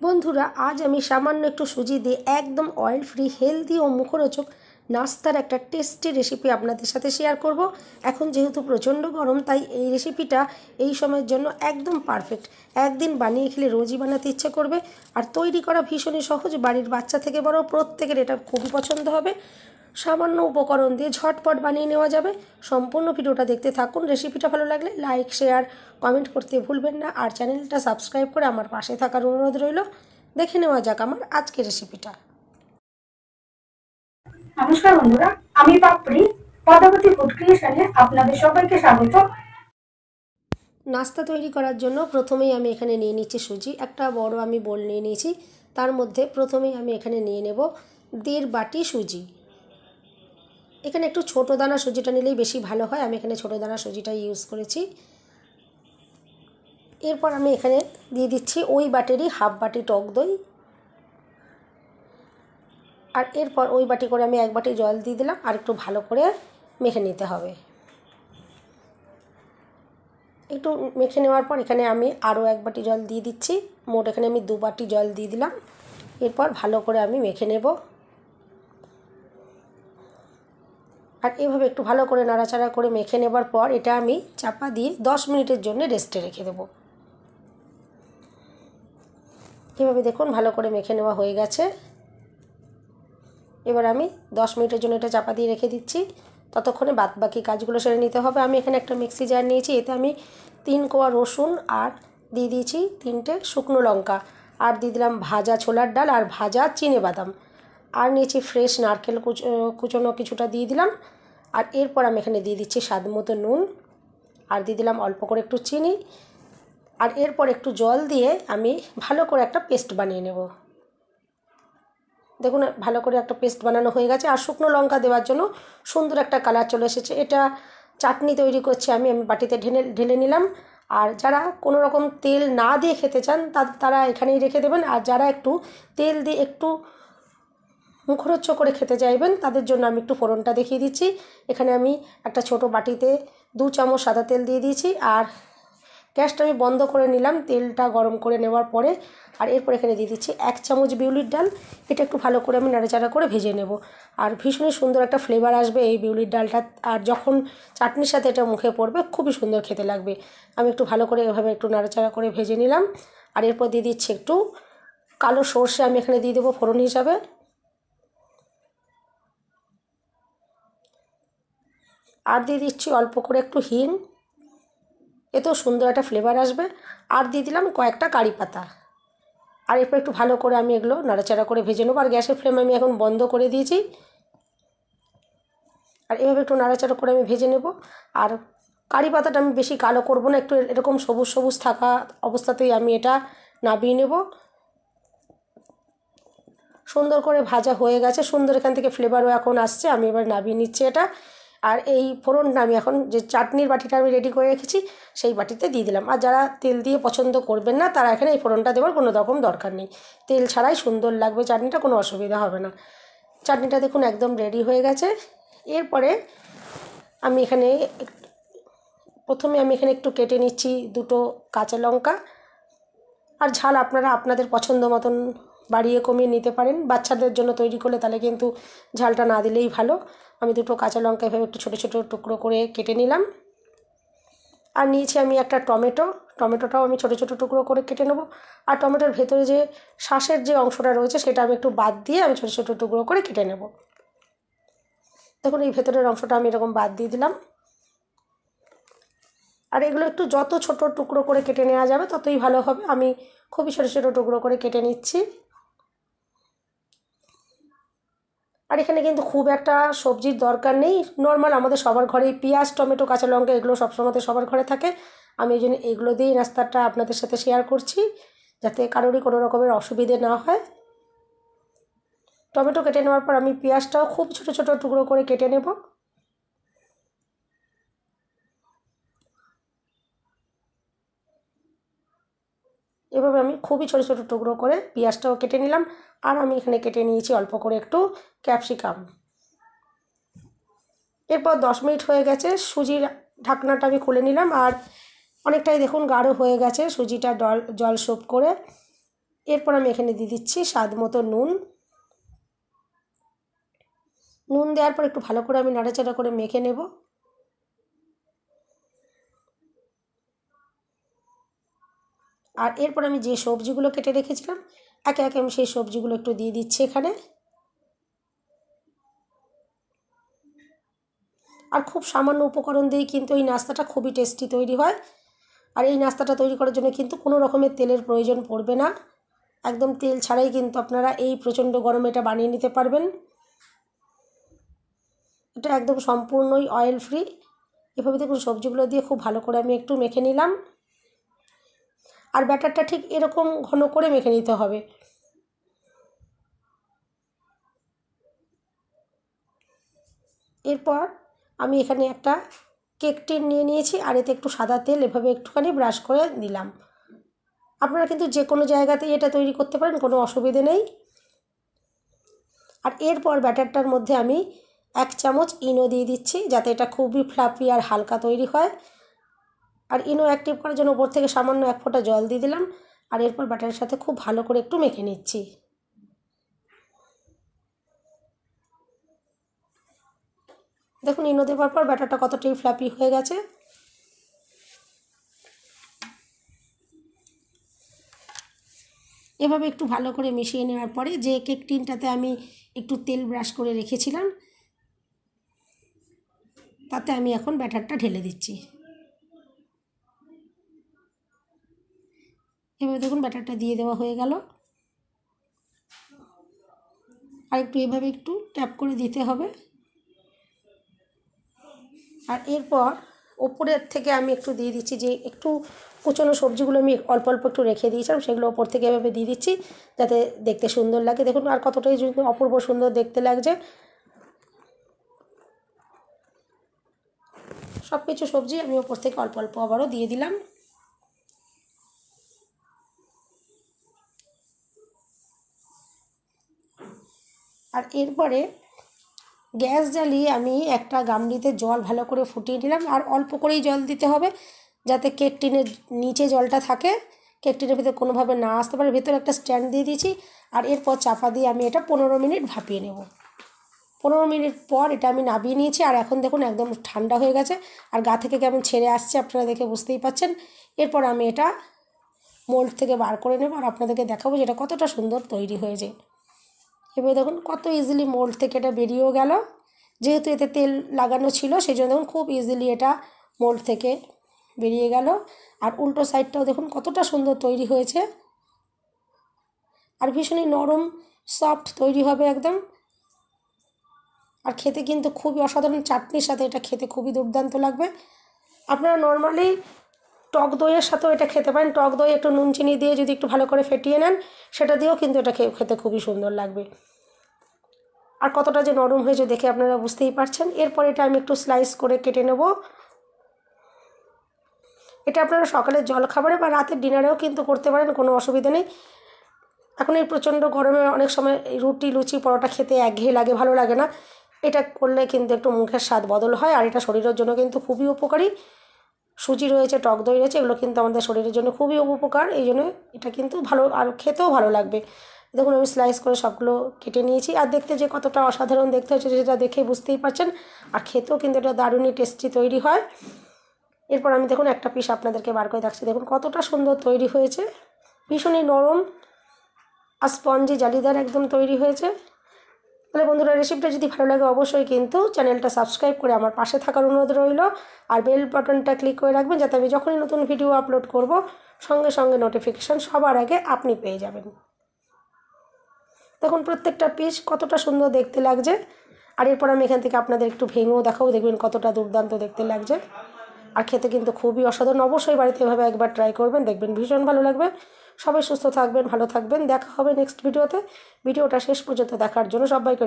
বন্ধুরা, আজ আমি সামান্য একটু সুজি দিয়ে একদম অয়েল ফ্রি, হেলদি ও মুখরোচক নাস্তার একটা টেস্টি রেসিপি আপনাদের সাথে শেয়ার করব। এখন যেহেতু প্রচণ্ড গরম, তাই এই রেসিপিটা এই সময়ের জন্য একদম পারফেক্ট। একদিন বানিয়ে খেলে রোজই বানাতে ইচ্ছে করবে। আর তৈরি করা ভীষণই সহজ, বাড়ির বাচ্চা থেকে বড় প্রত্যেকের এটা খুবই পছন্দ হবে। সামান্য উপকরণ দিয়ে ঝটপট বানিয়ে নেওয়া যাবে। সম্পূর্ণ ভিডিওটা দেখতে থাকুন। রেসিপিটা ভালো লাগলে লাইক, শেয়ার, কমেন্ট করতে ভুলবেন না। আর চ্যানেলটা সাবস্ক্রাইব করে আমার পাশে থাকার অনুরোধ রইল। দেখে নেওয়া যাক আমার আজকের রেসিপিটা। নমস্কার বন্ধুরা, আমি পাপড়ি পদাবতী ফুড ক্রিয়েশনে আপনাদের সবাইকে স্বাগত। নাস্তা তৈরি করার জন্য প্রথমেই আমি এখানে নিয়ে নিচ্ছি সুজি। একটা বড় আমি বোল নিয়ে নিয়েছি। তার মধ্যে প্রথমেই আমি এখানে নিয়ে নেব 1.5 বাটি সুজি। এখানে একটু ছোটো দানা সুজিটা নিলেই বেশি ভালো হয়। আমি এখানে ছোটো দানা সুজিটা ইউজ করেছি। এরপর আমি এখানে দিয়ে দিচ্ছি ওই বাটিরই হাফ বাটি টক দই। আর এরপর ওই বাটি করে আমি 1 বাটি জল দিয়ে দিলাম। আর একটু ভালো করে মেখে নিতে হবে। একটু মেখে নেওয়ার পর এখানে আমি আরও 1 বাটি জল দিয়ে দিচ্ছি। মোট এখানে আমি 2 বাটি জল দিয়ে দিলাম। এরপর ভালো করে আমি মেখে নেব। আর এভাবে একটু ভালো করে নাড়াচাড়া করে মেখে নেবার পর এটা আমি চাপা দিয়ে 10 মিনিটের জন্য রেস্টে রেখে দেব। এভাবে দেখুন ভালো করে মেখে নেওয়া হয়ে গেছে। এবার আমি 10 মিনিটের জন্য এটা চাপা দিয়ে রেখে দিচ্ছি। ততক্ষণে বাকি কাজগুলো সেরে নিতে হবে। আমি এখানে একটা মিক্সি জার নিয়েছি। এতে আমি 3 কোয়া রসুন আর দিয়ে দিয়েছি 3টে শুকনো লঙ্কা। আর দিয়ে দিলাম ভাজা ছোলার ডাল আর ভাজা চিনেবাদাম। আর নিয়েছি ফ্রেশ নারকেল কুচোনো কিছুটা দিয়ে দিলাম। আর এরপর আমি এখানে দিয়ে দিচ্ছি স্বাদ মতো নুন। আর দিয়ে দিলাম অল্প করে একটু চিনি। আর এরপর একটু জল দিয়ে আমি ভালো করে একটা পেস্ট বানিয়ে নেব। দেখুন ভালো করে একটা পেস্ট বানানো হয়ে গেছে। আর শুকনো লঙ্কা দেওয়ার জন্য সুন্দর একটা কালার চলে এসেছে। এটা চাটনি তৈরি করছি আমি বাটিতে ঢেলে নিলাম। আর যারা কোনো রকম তেল না দিয়ে খেতে চান তারা এখানেই রেখে দেবেন। আর যারা একটু তেল দিয়ে একটু মুখরোচক করে খেতে চাইবেন তাদের জন্য আমি একটু ফোড়নটা দেখিয়ে দিচ্ছি। এখানে আমি একটা ছোট বাটিতে 2 চামচ সাদা তেল দিয়ে দিয়েছি। আর গ্যাসটা আমি বন্ধ করে নিলাম তেলটা গরম করে নেওয়ার পরে। আর এরপর এখানে দিয়ে দিচ্ছি 1 চামচ বিউলির ডাল। এটা একটু ভালো করে আমি নাড়াচাড়া করে ভেজে নেব। আর ভীষণই সুন্দর একটা ফ্লেভার আসবে এই বিউলির ডালটা। আর যখন চাটনির সাথে এটা মুখে পড়বে খুবই সুন্দর খেতে লাগবে। আমি একটু ভালো করে এভাবে একটু নাড়াচাড়া করে ভেজে নিলাম। আর এরপর দিয়ে দিচ্ছি একটু কালো সর্ষে আমি এখানে দিয়ে দেবো ফোড়ন হিসাবে। আর দিয়ে দিচ্ছি অল্প করে একটু হিং। এতেও সুন্দর একটা ফ্লেভার আসবে। আর দিয়ে দিলাম কয়েকটা কারি পাতা। আর এরপর একটু ভালো করে আমি এগুলো নাড়াচাড়া করে ভেজে নেবো। আর গ্যাসের ফ্লেম আমি এখন বন্ধ করে দিয়েছি। আর এভাবে একটু নাড়াচাড়া করে আমি ভেজে নেব। আর কারি পাতাটা আমি বেশি কালো করব না, একটু এরকম সবুজ সবুজ থাকা অবস্থাতেই আমি এটা নামিয়ে নেব। সুন্দর করে ভাজা হয়ে গেছে, সুন্দর এখান থেকে ফ্লেভারও এখন আসছে। আমি এবার নামিয়ে নিচ্ছি এটা। আর এই ফোড়নটা আমি এখন যে চাটনির বাটিটা আমি রেডি করে রেখেছি সেই বাটিতে দিয়ে দিলাম। আর যারা তেল দিয়ে পছন্দ করবেন না তারা এখানে এই ফোড়নটা দেওয়ার কোনো রকম দরকার নেই। তেল ছাড়াই সুন্দর লাগবে চাটনিটা, কোনো অসুবিধা হবে না। চাটনিটা দেখুন একদম রেডি হয়ে গেছে। এরপরে আমি এখানে প্রথমে একটু কেটে নিচ্ছি 2টো কাঁচা লঙ্কা। আর ঝাল আপনারা আপনাদের পছন্দ মতন বাড়িয়ে কমিয়ে নিতে পারেন। বাচ্চাদের জন্য তৈরি করলে তাহলে কিন্তু ঝালটা না দিলেই ভালো। আমি 2টো কাঁচা লঙ্কা এভাবে একটু ছোটো ছোটো টুকরো করে কেটে নিলাম। আর নিয়েছি আমি একটা টমেটোটাও আমি ছোটো ছোটো টুকরো করে কেটে নেব। আর টমেটোর ভেতরে যে শাঁসের যে অংশটা রয়েছে সেটা আমি একটু বাদ দিয়ে আমি ছোটো ছোটো টুকরো করে কেটে নেব। দেখুন এই ভেতরের অংশটা আমি এরকম বাদ দিয়ে দিলাম। আর এগুলো একটু যত ছোট টুকরো করে কেটে নেওয়া যাবে ততই ভালো হবে। আমি খুবই ছোটো ছোটো টুকরো করে কেটে নিচ্ছি। আর এখানে কিন্তু খুব একটা সবজির দরকার নেই, নর্মাল আমাদের সবার ঘরেই পেঁয়াজ, টমেটো, কাঁচা লঙ্কা এগুলো সবসময় সবার ঘরে থাকে। আমি এই জন্য এগুলো দিয়েই নাস্তাটা আপনাদের সাথে শেয়ার করছি, যাতে কারোরই কোনো রকমের অসুবিধে না হয়। টমেটো কেটে নেওয়ার পর আমি পেঁয়াজটাও খুব ছোটো ছোটো টুকরো করে কেটে নেব। এভাবে আমি খুবই ছোটো ছোটো টুকরো করে পেঁয়াজটাও কেটে নিলাম। আর আমি এখানে কেটে নিয়েছি অল্প করে একটু ক্যাপসিকাম। এরপর 10 মিনিট হয়ে গেছে, সুজির ঢাকনাটা আমি খুলে নিলাম। আর অনেকটাই দেখুন গাঢ় হয়ে গেছে সুজিটা, জল সোপ করে। এরপর আমি এখানে দিয়ে দিচ্ছি স্বাদ মতো নুন। নুন দেওয়ার পর একটু ভালো করে আমি নাড়াচাড়া করে মেখে নেব। আর এরপর আমি যে সবজিগুলো কেটে রেখেছিলাম একে একে আমি সেই সবজিগুলো একটু দিয়ে দিচ্ছি এখানে। আর খুব সামান্য উপকরণ দিয়েই কিন্তু এই নাস্তাটা খুবই টেস্টি তৈরি হয়। আর এই নাস্তাটা তৈরি করার জন্য কিন্তু কোনো রকমের তেলের প্রয়োজন পড়বে না, একদম তেল ছাড়াই কিন্তু আপনারা এই প্রচণ্ড গরমে এটা বানিয়ে নিতে পারবেন। এটা একদম সম্পূর্ণই অয়েল ফ্রি। এভাবে দেখুন সবজিগুলো দিয়ে খুব ভালো করে আমি একটু মেখে নিলাম। আর ব্যাটারটা ঠিক এরকম ঘন করে মেখে নিতে হবে। এরপর আমি এখানে একটা কেক টিন নিয়ে নিয়েছি আর এতে একটু সাদা তেল এভাবে একটুখানি ব্রাশ করে দিলাম। আপনারা কিন্তু যে কোনো জায়গাতেই এটা তৈরি করতে পারেন, কোনো অসুবিধে নেই। আর এরপর ব্যাটারটার মধ্যে আমি 1 চামচ ইনো দিয়ে দিচ্ছি যাতে এটা খুবই ফ্লাফি আর হালকা তৈরি হয়। আর ইনো অ্যাক্টিভ করার জন্য উপর থেকে সামান্য 1 ফোঁটা জল দিয়ে দিলাম। আর এরপর ব্যাটারের সাথে খুব ভালো করে একটু মেখে নিচ্ছি। দেখুন ইনো দেওয়ার পর ব্যাটারটা কতটাই ফ্লাফি হয়ে গেছে। এভাবে একটু ভালো করে মিশিয়ে নেওয়ার পরে যে কেক টিনটাতে আমি একটু তেল ব্রাশ করে রেখেছিলাম তাতে আমি এখন ব্যাটারটা ঢেলে দিচ্ছি। এভাবে দেখুন ব্যাটারটা দিয়ে দেওয়া হয়ে গেল। আর একটু এভাবে একটু ট্যাপ করে দিতে হবে। আর এরপর ওপরের থেকে আমি একটু দিয়ে দিচ্ছি যে একটু কুচনো সবজিগুলো আমি অল্প অল্প একটু রেখে দিয়েছিলাম, সেগুলো ওপর থেকে এভাবে দিয়ে দিচ্ছি যাতে দেখতে সুন্দর লাগে। দেখুন আর কতটাই অপূর্ব সুন্দর দেখতে লাগছে। সব কিছু সবজি আমি ওপর থেকে অল্প অল্প আবারও দিয়ে দিলাম। আর এরপরে গ্যাস জ্বালিয়ে আমি একটা গামলিতে জল ভালো করে ফুটিয়ে নিলাম। আর অল্প করেই জল দিতে হবে যাতে কেক টিনের নিচে জলটা থাকে, কেক টিনের ভিতরে কোনোভাবে না আসতে পারে। ভেতরে একটা স্ট্যান্ড দিয়ে দিয়েছি। আর এরপর চাপা দিয়ে আমি এটা 15 মিনিট ভাপিয়ে নেব। 15 মিনিট পর এটা আমি নামিয়ে নিয়েছি। আর এখন দেখুন একদম ঠান্ডা হয়ে গেছে আর গা থেকে কেমন ছেড়ে আসছে, আপনারা দেখে বুঝতেই পাচ্ছেন। এরপর আমি এটা মোল্ড থেকে বার করে নেব আর আপনাদেরকে দেখাবো যে এটা কতটা সুন্দর তৈরি হয়েছে। এবার দেখুন কত ইজিলি মোল্ড থেকে এটা বেরিয়েও গেল। যেহেতু এতে তেল লাগানো ছিল সেই জন্য দেখুন খুব ইজিলি এটা মোল্ড থেকে বেরিয়ে গেল। আর উল্টো সাইডটাও দেখুন কতটা সুন্দর তৈরি হয়েছে। আর ভীষণই নরম সফট তৈরি হবে একদম। আর খেতে কিন্তু খুবই অসাধারণ, চাটনির সাথে এটা খেতে খুবই দুর্দান্ত লাগবে। আপনারা নর্মালি টক দইয়ের সাথেও এটা খেতে পারেন। টক দই একটু নুন চিনি দিয়ে যদি একটু ভালো করে ফেটিয়ে নেন সেটা দিয়েও কিন্তু এটা খেতে খুবই সুন্দর লাগবে। আর কতটা যে নরম হয়েছে দেখে আপনারা বুঝতেই পারছেন। এরপর এটা আমি একটু স্লাইস করে কেটে নেব। এটা আপনারা সকালের জলখাবারে বা রাতের ডিনারেও কিন্তু করতে পারেন, কোনো অসুবিধা নেই। এখন এই প্রচণ্ড গরমে অনেক সময় রুটি লুচি পরোটা খেতে একঘেয়ে লাগে, ভালো লাগে না। এটা করলে কিন্তু একটু মুখের স্বাদ বদল হয়। আর এটা শরীরের জন্য কিন্তু খুবই উপকারী। সুজি রয়েছে, টক দই রয়েছে, এগুলো কিন্তু আমাদের শরীরের জন্য খুবই উপকার। এই জন্য এটা কিন্তু ভালো আর খেতেও ভালো লাগবে। দেখুন আমি স্লাইস করে সবগুলো কেটে নিয়েছি। আর দেখতে যে কতটা অসাধারণ দেখতে হচ্ছে সেটা দেখে বুঝতেই পারছেন। আর খেতেও কিন্তু এটা দারুণই টেস্টি তৈরি হয়। এরপর আমি দেখুন একটা পিস আপনাদেরকে বার করে দেখাচ্ছি। দেখুন কতটা সুন্দর তৈরি হয়েছে, ভীষণই নরম আর স্পঞ্জি জালিদার একদম তৈরি হয়েছে। তাহলে বন্ধুরা রেসিপিটা যদি ভালো লাগে অবশ্যই কিন্তু চ্যানেলটা সাবস্ক্রাইব করে আমার পাশে থাকার অনুরোধ রইল। আর বেল বাটনটা ক্লিক করে রাখবেন যাতে আমি যখনই নতুন ভিডিও আপলোড করব সঙ্গে সঙ্গে নোটিফিকেশান সবার আগে আপনি পেয়ে যাবেন। দেখুন প্রত্যেকটা পিস কতটা সুন্দর দেখতে লাগছে। আর এরপর আমি এখান থেকে আপনাদের একটু ভেঙেও দেখাবো, দেখবেন কতটা দুর্দান্ত দেখতে লাগছে। আর খেতে কিন্তু খুবই অসাধারণ। অবশ্যই বাড়িতে এভাবে একবার ট্রাই করবেন, দেখবেন ভীষণ ভালো লাগবে। সবাই সুস্থ থাকবেন, ভালো থাকবেন। দেখা হবে নেক্সট ভিডিওতে। ভিডিওটা শেষ পর্যন্ত দেখার জন্য সবাইকে